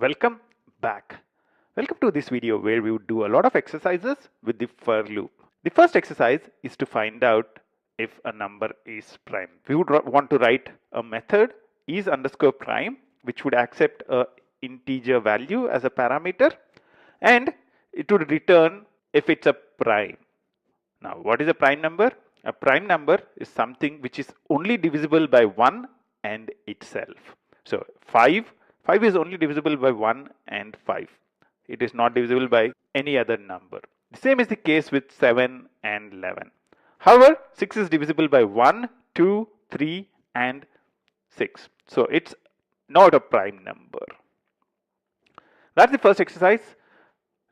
Welcome back. Welcome to this video where we would do a lot of exercises with the for loop. The first exercise is to find out if a number is prime. We would want to write a method is underscore prime which would accept a integer value as a parameter and it would return if it's a prime. Now what is a prime number? A prime number is something which is only divisible by 1 and itself. So 5 is only divisible by 1 and 5. It is not divisible by any other number. The same is the case with 7 and 11. However, 6 is divisible by 1, 2, 3 and 6. So it's not a prime number. That's the first exercise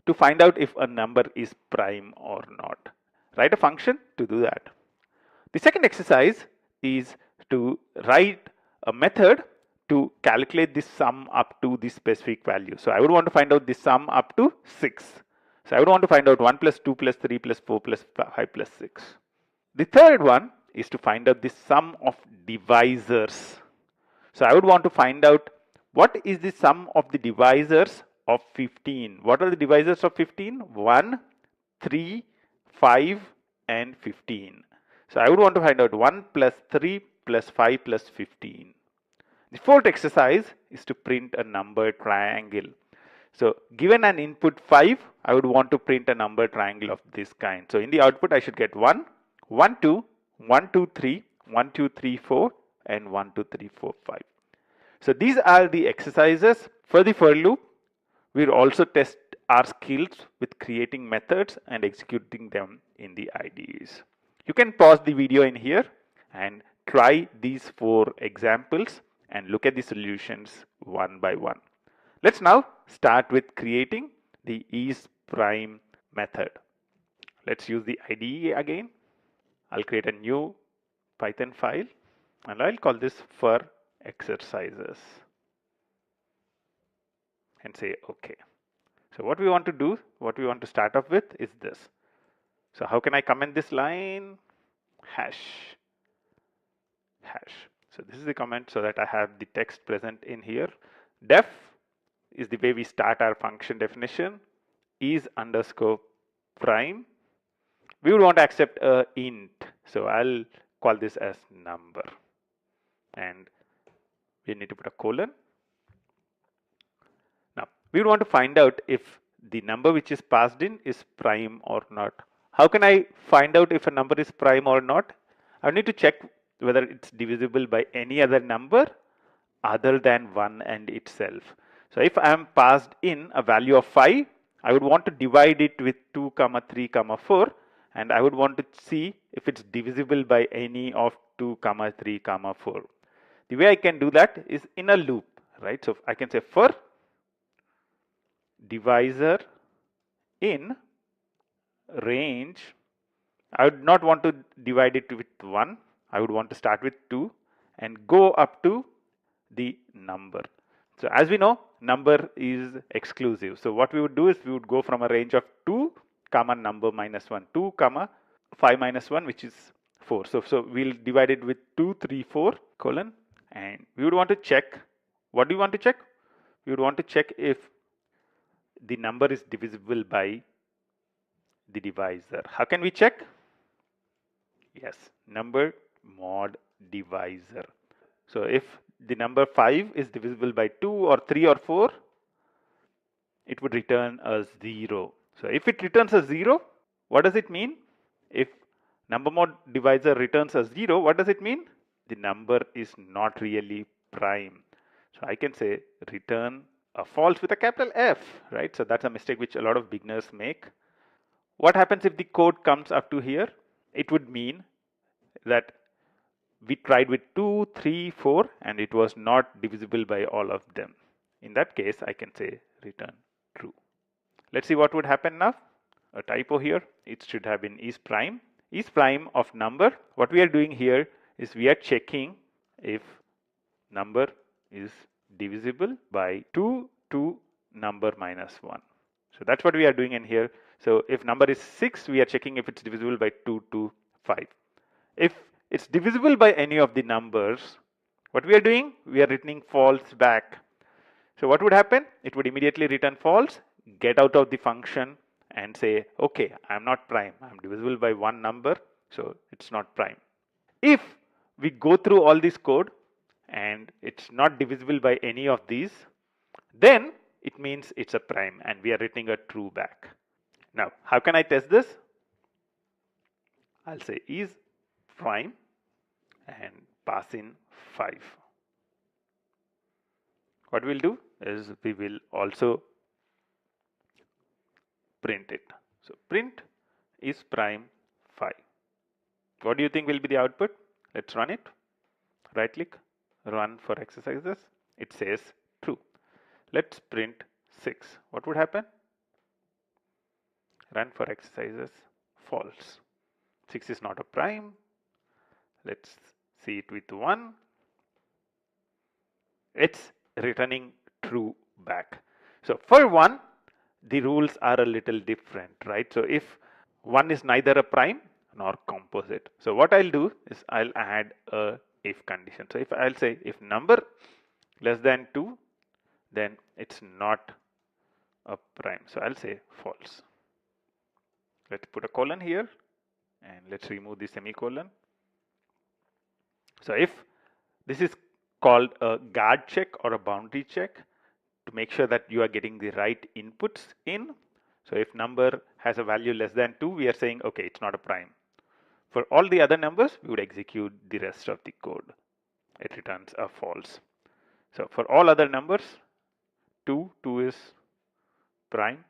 to find out if a number is prime or not. Write a function to do that. The second exercise is to write a method to calculate the sum up to the specific value. So I would want to find out the sum up to 6. So I would want to find out 1 plus 2 plus 3 plus 4 plus 5 plus 6. The third one is to find out the sum of divisors. So I would want to find out what is the sum of the divisors of 15. What are the divisors of 15? 1, 3, 5 and 15. So I would want to find out 1 plus 3 plus 5 plus 15. The fourth exercise is to print a number triangle. So given an input 5, I would want to print a number triangle of this kind. So in the output I should get 1, 1, 2, 1, 2, 3, 1, 2, 3, 4 and 1, 2, 3, 4, 5. So these are the exercises for the for loop. We'll also test our skills with creating methods and executing them in the IDEs. You can pause the video in here and try these 4 examples and look at the solutions one by one. Let's now start with creating the isPrime method. Let's use the IDE again. I'll create a new Python file and I'll call this for exercises and say OK. So what we want to do, what we want to start off with is this. So how can I comment this line? Hash. So this is the comment so that I have the text present in here. Def is the way we start our function definition. Is underscore prime. We would want to accept a int. So I'll call this as number. And we need to put a colon. Now we would want to find out if the number which is passed in is prime or not. How can I find out if a number is prime or not? I need to check whether it's divisible by any other number other than 1 and itself. So if I am passed in a value of 5, I would want to divide it with 2, 3, 4 and I would want to see if it's divisible by any of 2, 3, 4. The way I can do that is in a loop, right? So I can say for divisor in range, I would not want to divide it with 1. I would want to start with 2 and go up to the number. So as we know, number is exclusive. So what we would do is we would go from a range of 2, number minus 1, 2, 5 minus 1, which is 4. So we'll divide it with 2, 3, 4, colon, and we would want to check. What do you want to check? We would want to check if the number is divisible by the divisor. How can we check? Yes, number mod divisor. So if the number 5 is divisible by 2 or 3 or 4, it would return a 0. So if it returns a 0, what does it mean? If number mod divisor returns a 0, what does it mean? The number is not really prime. So I can say return a false with a capital F, right? So that's a mistake which a lot of beginners make. What happens if the code comes up to here? It would mean that we tried with 2, 3, 4 and it was not divisible by all of them. In that case, I can say return true. Let's see what would happen now. A typo here. It should have been isPrime. isPrime of number. What we are doing here is we are checking if number is divisible by 2 to number minus 1. So that's what we are doing in here. So if number is 6, we are checking if it's divisible by 2 to 5. If it's divisible by any of the numbers, what we are doing? We are returning false back. So what would happen? It would immediately return false, get out of the function and say, okay, I'm not prime. I'm divisible by one number, so it's not prime. If we go through all this code and it's not divisible by any of these, then it means it's a prime and we are returning a true back. Now, how can I test this? I'll say is prime and pass in 5. What we'll do is we will also print it. So print is prime 5. What do you think will be the output? Let's run it. Right click, run for exercises. It says true. Let's print 6. What would happen? Run for exercises, false. 6 is not a prime. Let's see it with 1. It's returning true back. So for 1, the rules are a little different, right? So if 1 is neither a prime nor composite. So what I'll do is I'll add a if condition. So if I'll say if number less than 2, then it's not a prime. So I'll say false. Let's put a colon here and let's remove the semicolon. So if this is called a guard check or a boundary check to make sure that you are getting the right inputs in. So if number has a value less than 2, we are saying, okay, it's not a prime. For all the other numbers, we would execute the rest of the code. It returns a false. So for all other numbers, 2 is prime,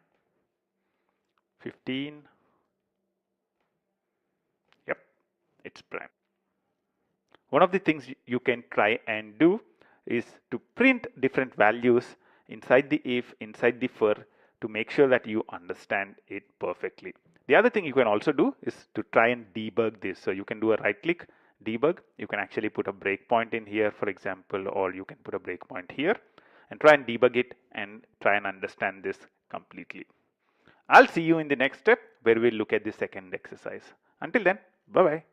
15, yep, it's prime. One of the things you can try and do is to print different values inside the if, inside the for, to make sure that you understand it perfectly. The other thing you can also do is to try and debug this. So you can do a right click, debug. You can actually put a breakpoint in here, for example, or you can put a breakpoint here and try and debug it and try and understand this completely. I'll see you in the next step where we'll look at the second exercise. Until then, bye-bye.